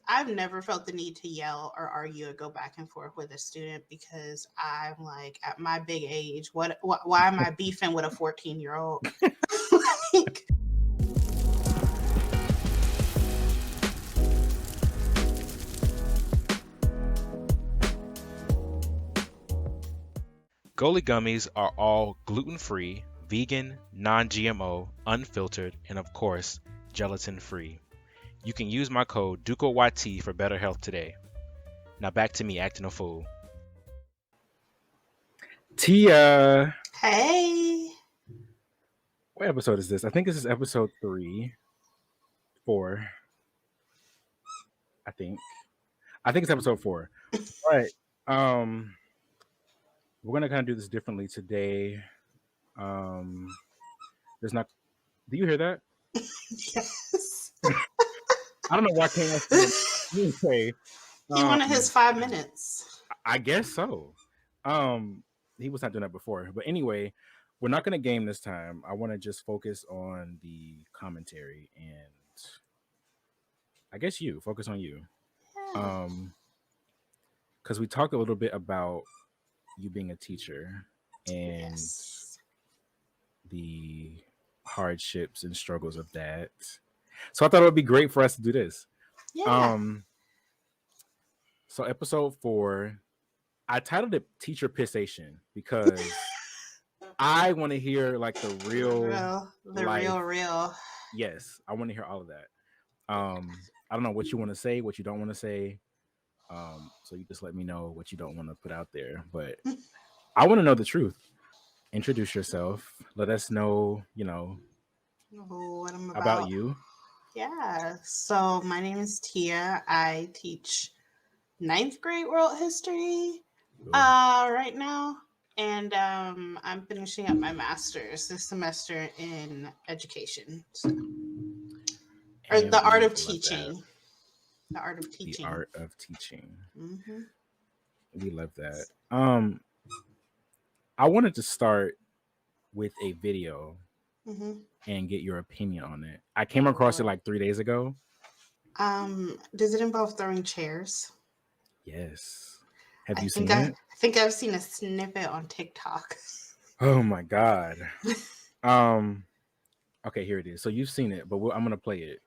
I've never felt the need to yell or argue or go back and forth with a student because I'm like, at my big age, why am I beefing with a 14-year-old? Like, Goalie gummies are all gluten-free, vegan, non-GMO, unfiltered, and of course, gelatin-free. You can use my code DUCOYT for better health today. Now back to me acting a fool. Tia, hey, what episode is this? I think this is episode 4. I think it's episode 4. All right. We're gonna kind of do this differently today. There's not. Do you hear that? yes. I don't know why I came up with say. He wanted his 5 minutes. I guess so. He was not doing that before, but anyway, we're not gonna game this time. I want to just focus on the commentary and I guess you focus on you. Yeah. Because we talked a little bit about you being a teacher and Yes. the hardships and struggles of that. So I thought it would be great for us to do this. Yeah. So episode 4, I titled it Teacher Pissation because I want to hear like the real. Yes, I want to hear all of that. I don't know what you want to say, what you don't want to say. So you just let me know what you don't want to put out there. But I want to know the truth. Introduce yourself. Let us know, what I'm about you. Yeah. So my name is Tia. I teach 9th grade world history right now. And I'm finishing up my master's this semester in education. Or the art of teaching. The art of teaching. The art of teaching. Mm-hmm. We love that. I wanted to start with a video and get your opinion on it. I came across it like 3 days ago. Does it involve throwing chairs? Yes. Have you seen it? I think I've seen a snippet on TikTok. Oh my God. Okay, here it is. So you've seen it, but I'm gonna play it.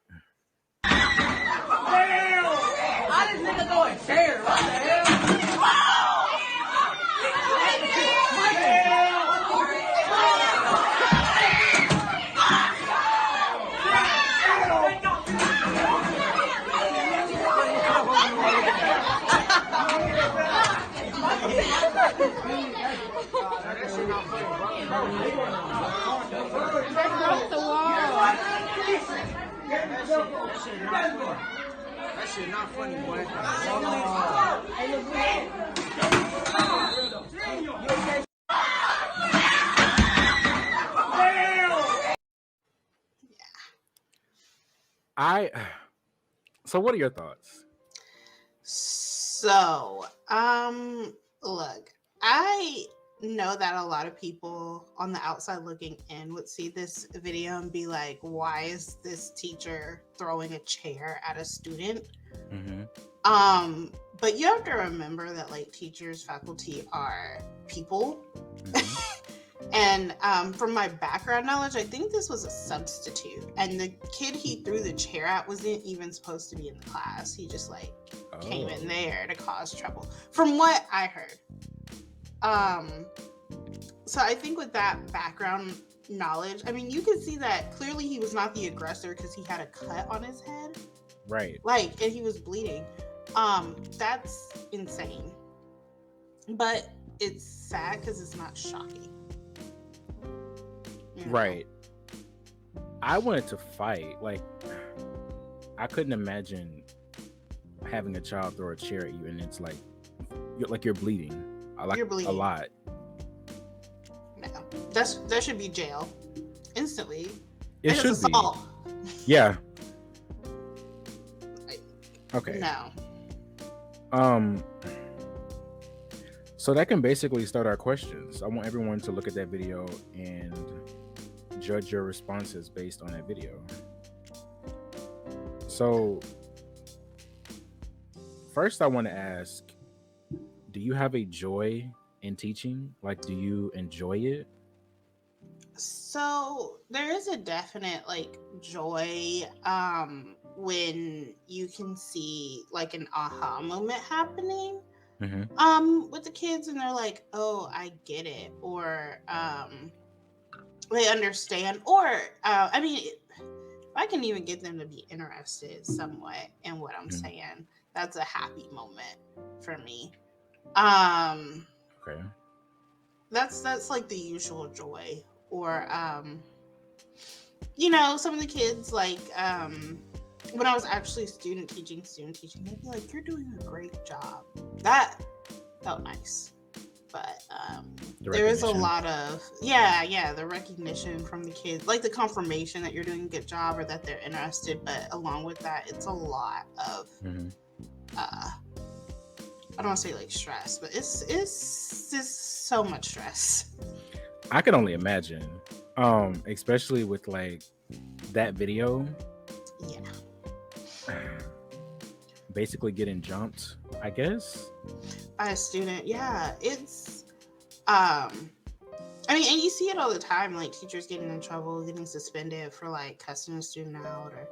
I just nigga throwing chairs. What the hell? That shit not funny, boy. So what are your thoughts? So, look, I know that a lot of people on the outside looking in would see this video and be like, why is this teacher throwing a chair at a student? But you have to remember that like teachers, faculty are people. And from my background knowledge, I think this was a substitute. And the kid he threw the chair at wasn't even supposed to be in the class. He just like came in there to cause trouble, from what I heard. So I think with that background knowledge, I mean, you can see that clearly he was not the aggressor because he had a cut on his head. Right. Like, and he was bleeding. That's insane. But it's sad because it's not shocking. You know? Right. I wanted to fight. Like, I couldn't imagine having a child throw a chair at you and it's like you're bleeding. You're bleeding a lot. No, that should be jail instantly. It should assault. Be. Yeah. Okay. No. So that can basically start our questions. I want everyone to look at that video and judge your responses based on that video. So First, I want to ask, do you have a joy in teaching? Like, do you enjoy it? So there is a definite like joy when you can see like an aha moment happening with the kids, and they're like, oh, I get it, or they understand, or I mean, if I can even get them to be interested somewhat in what I'm saying, that's a happy moment for me. Okay. That's like the usual joy. Or some of the kids, like when I was actually student teaching, they'd be like, you're doing a great job. That felt nice. But there is a lot of the recognition from the kids, like the confirmation that you're doing a good job or that they're interested. But along with that, it's a lot of I don't want to say like stress, but it's so much stress. I can only imagine, especially with like that video. Yeah. Basically getting jumped, I guess, by a student. Yeah, it's I mean, and you see it all the time, like teachers getting in trouble, getting suspended for like cussing a student out, or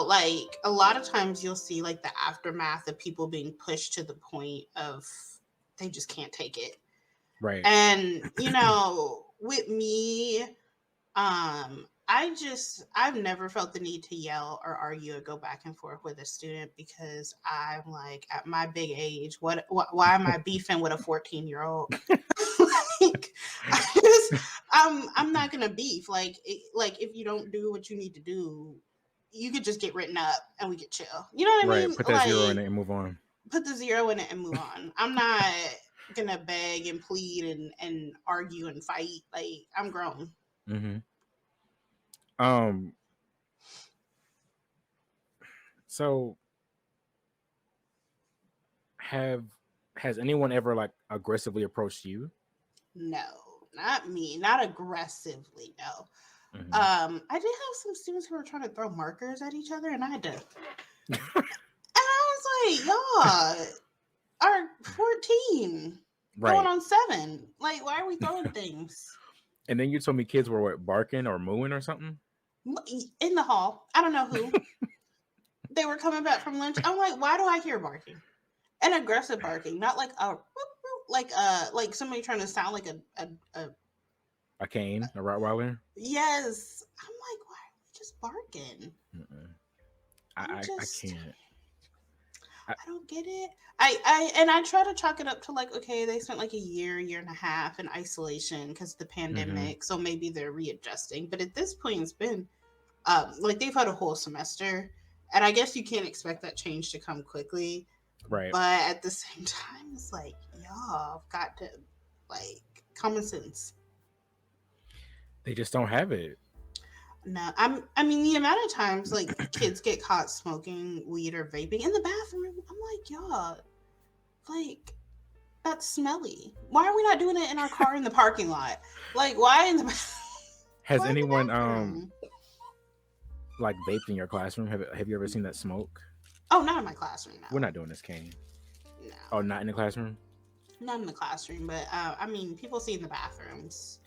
like a lot of times you'll see like the aftermath of people being pushed to the point of they just can't take it. Right. And with me, I've never felt the need to yell or argue or go back and forth with a student, because I'm like, at my big age, why am I beefing with a 14-year-old? Like, I'm not gonna beef. Like if you don't do what you need to do, you could just get written up and we could chill. You know what I mean? Put that zero in it and move on. Put the zero in it and move on. I'm not gonna beg and plead and argue and fight. Like, I'm grown. So has anyone ever like aggressively approached you? No, not me. Not aggressively, no. I did have some students who were trying to throw markers at each other, and I had to and I was like, y'all are 14, going on 7. Like, why are we throwing things? And then you told me kids were barking or mooing or something? In the hall. I don't know who. They were coming back from lunch. I'm like, why do I hear barking? And aggressive barking, not like like somebody trying to sound like a cane, a Rottweiler. Yes. I'm like, why are we just barking? I can't. I don't get it. I try to chalk it up to like, okay, they spent like a year and a half in isolation because of the pandemic, so maybe they're readjusting. But at this point, it's been like they've had a whole semester, and I guess you can't expect that change to come quickly. Right. But at the same time, it's like, y'all got to like common sense. They just don't have it. No, I mean, the amount of times like kids get caught smoking weed or vaping in the bathroom, I'm like, y'all, like, that's smelly. Why are we not doing it in our car in the parking lot? Like, why in the Has anyone like vaped in your classroom? Have you ever seen that smoke? Oh, not in my classroom. No. We're not doing this, Kane. No. Oh, not in the classroom? Not in the classroom, but I mean, people see in the bathrooms.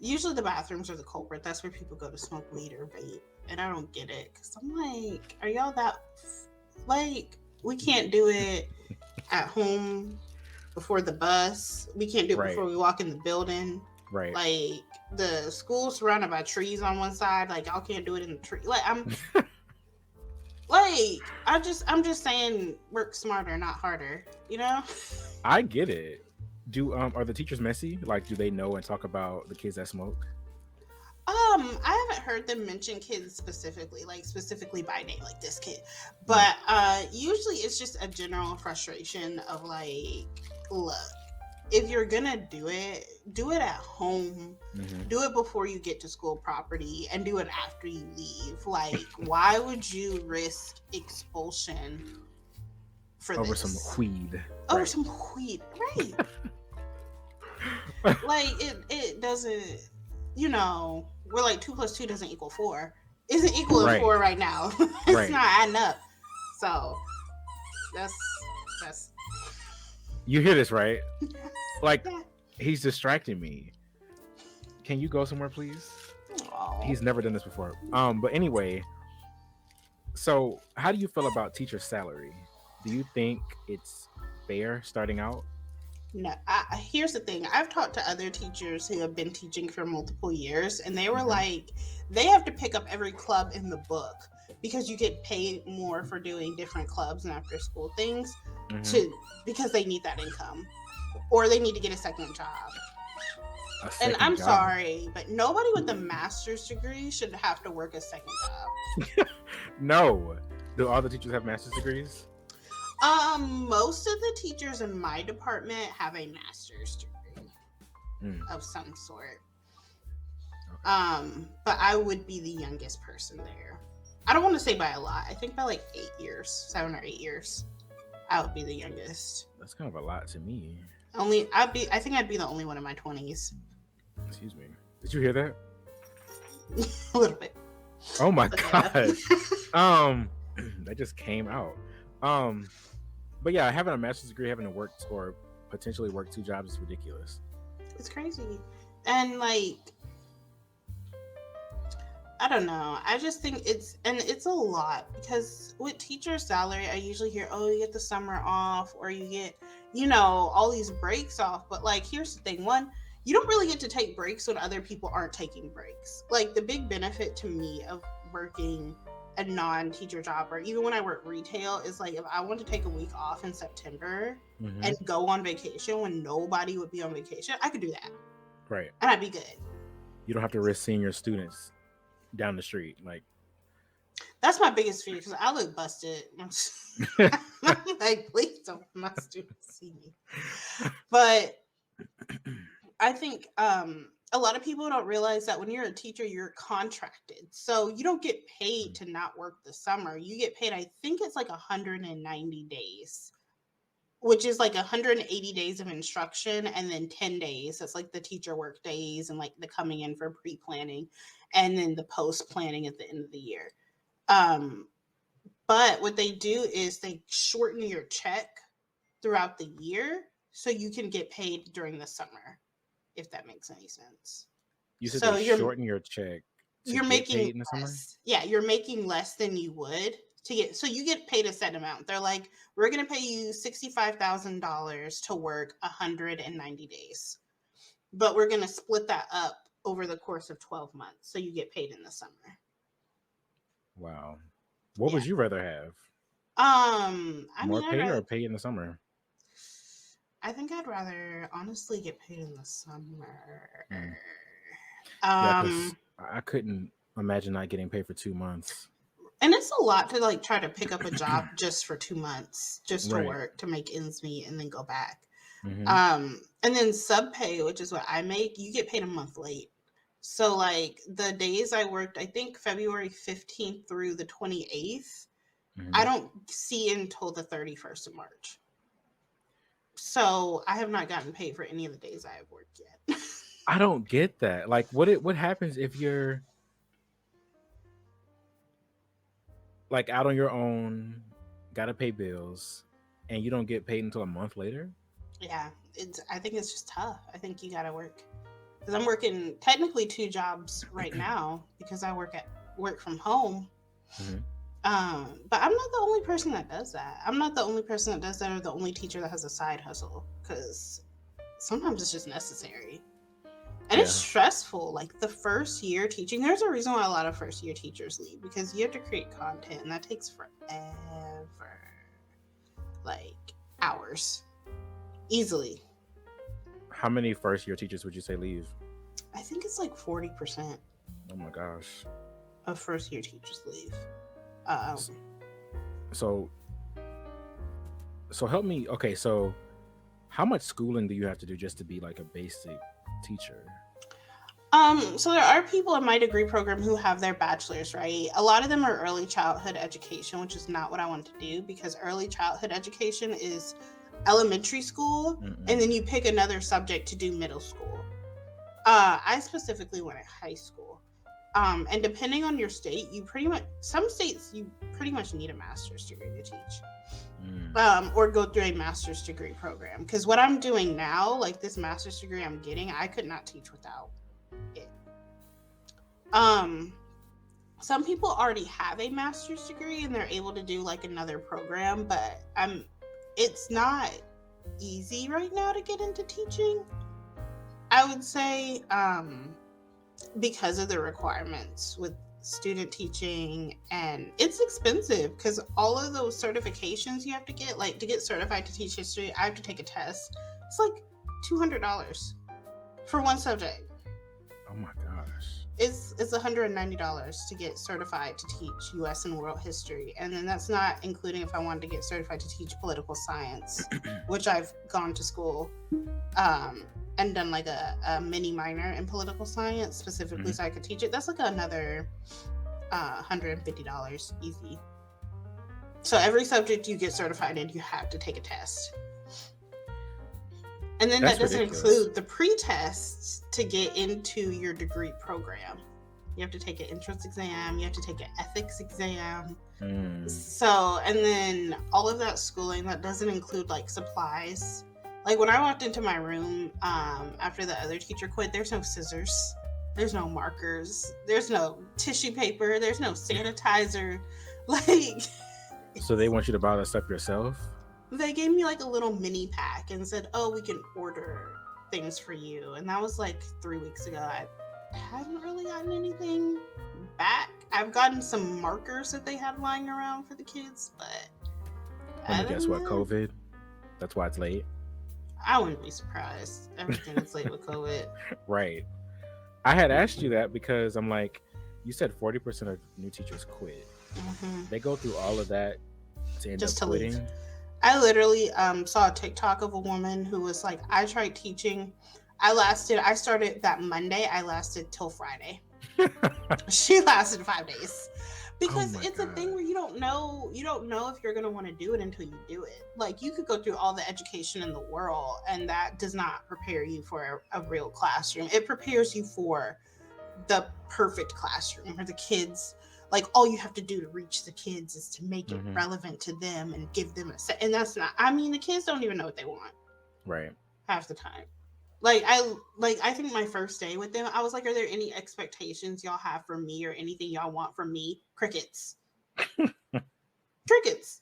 Usually the bathrooms are the culprit. That's where people go to smoke weed or vape. And I don't get it. Because I'm like, are y'all that... Like, we can't do it at home before the bus. We can't do it before we walk in the building. Right. Like, the school's surrounded by trees on one side. Like, y'all can't do it in the tree. Like, I'm... Like, I'm just saying, work smarter, not harder. You know? I get it. Are the teachers messy? Like, do they know and talk about the kids that smoke? I haven't heard them mention kids specifically by name, like this kid. But usually it's just a general frustration of like, look, if you're gonna do it at home. Do it before you get to school property, and do it after you leave. Like, why would you risk expulsion over some weed? Over some weed, right? Like, it doesn't, we're like 2 + 2 doesn't equal 4. Isn't equal to 4 right now. It's not adding up. So That's You hear this, right? Like, yeah. he's distracting me. Can you go somewhere, please? Aw. He's never done this before. But anyway, so how do you feel about teacher salary? Do you think it's fair starting out? No, here's the thing. I've talked to other teachers who have been teaching for multiple years, and they were Mhm. like, they have to pick up every club in the book because you get paid more for doing different clubs and after school things Mhm. because they need that income or they need to get a second job. A And second I'm job. sorry, but nobody with a master's degree should have to work a second job. No. Do all the teachers have master's degrees? Most of the teachers in my department have a master's degree of some sort. But I would be the youngest person there. I don't want to say by a lot. I think by like 7 or 8 years, I would be the youngest. That's kind of a lot to me. I think I'd be the only one in my 20s. Excuse me. Did you hear that? A little bit. Oh my But yeah. god. That just came out. But yeah, having a master's degree, having to work or potentially work 2 jobs is ridiculous. It's crazy. And like, I don't know. I just think it's a lot because with teacher salary, I usually hear, oh, you get the summer off or you get, all these breaks off. But like, here's the thing. One, you don't really get to take breaks when other people aren't taking breaks. Like the big benefit to me of working a non-teacher job or even when I work retail is like if I want to take a week off in September and go on vacation when nobody would be on vacation, I could do that. Right. And I'd be good. You don't have to risk seeing your students down the street. Like, that's my biggest fear because I look busted. Like, please don't let my students see me. But I think a lot of people don't realize that when you're a teacher, you're contracted. So you don't get paid to not work the summer. You get paid, I think it's like 190 days, which is like 180 days of instruction and then 10 days. That's like the teacher work days and like the coming in for pre-planning and then the post-planning at the end of the year. But what they do is they shorten your check throughout the year so you can get paid during the summer, if that makes any sense. you said So they shorten your check. You're get making paid in the summer? less. Yeah, you're making less than you would to get. So you get paid a set amount. They're like, we're going to pay you $65,000 to work 190 days, but we're going to split that up over the course of 12 months. So you get paid in the summer. Wow. What would you rather have? More pay or pay in the summer? I think I'd rather honestly get paid in the summer. Yeah, because I couldn't imagine not getting paid for 2 months. And it's a lot to like try to pick up a job just for 2 months, just to Right. work, to make ends meet and then go back. Mhm. And then sub pay, which is what I make, you get paid a month late. So like the days I worked, I think February 15th through the 28th, I don't see until the 31st of March. So I have not gotten paid for any of the days I have worked yet. I don't get that. Like, what happens if you're like out on your own, gotta pay bills, and you don't get paid until a month later? Yeah, I think it's just tough. I think you gotta work because I'm working technically 2 jobs right now because I work from home. But I'm not the only person that does that. I'm not the only person that does that or the only teacher that has a side hustle because sometimes it's just necessary. And it's stressful. Like the first year teaching, there's a reason why a lot of first year teachers leave because you have to create content and that takes forever. Like hours. Easily. How many first year teachers would you say leave? I think it's like 40% Oh my gosh. of first year teachers leave. So help me. Okay, so how much schooling do you have to do just to be like a basic teacher? So there are people in my degree program who have their bachelor's, right? A lot of them are early childhood education, which is not what I want to do because early childhood education is elementary school, and then you pick another subject to do middle school. I specifically went at high school. And depending on your state, some states you pretty much need a master's degree to teach. or go through a master's degree program. Because what I'm doing now, like this master's degree I'm getting, I could not teach without it. Some people already have a master's degree and they're able to do like another program, but it's not easy right now to get into teaching. I would say because of the requirements with student teaching, and it's expensive because all of those certifications you have to get, like to get certified to teach history, I have to take a test. It's like $200 for one subject. Oh my gosh. It's $190 to get certified to teach U.S. and world history, and then that's not including if I wanted to get certified to teach political science, which I've gone to school and done like a mini minor in political science specifically so I could teach it. That's like another $150 easy. So every subject you get certified in, you have to take a test. And then That's that doesn't ridiculous. include the pre-tests to get into your degree program. You have to take an entrance exam. You have to take an ethics exam. So, and then all of that schooling, that doesn't include like supplies. Like when I walked into my room after the other teacher quit, there's no scissors. There's no markers. There's no tissue paper. There's no sanitizer. Like... So they want you to buy that stuff yourself? They gave me like a little mini pack and said, oh, we can order things for you. And that was like 3 weeks ago. I haven't really gotten anything back. I've gotten some markers that they had lying around for the kids, but Let me guess what, COVID? That's why it's late? I wouldn't be surprised. Everything is late with COVID. Right. I had asked you that because I'm like, you said 40% of new teachers quit. They go through all of that to end Just up to quitting. leave. I literally saw a TikTok of a woman who was like, I tried teaching. I started that Monday. I lasted till Friday. She lasted 5 days. Because it's a thing where you don't know if you're going to want to do it until you do it. Like you could go through all the education in the world and that does not prepare you for a real classroom. It prepares you for the perfect classroom where the kids, like all you have to do to reach the kids is to make it relevant to them and give them a set. And that's not, I mean, the kids don't even know what they want. Right. Half the time. I think my first day with them, I was like, are there any expectations y'all have for me or anything y'all want from me? Crickets. Crickets.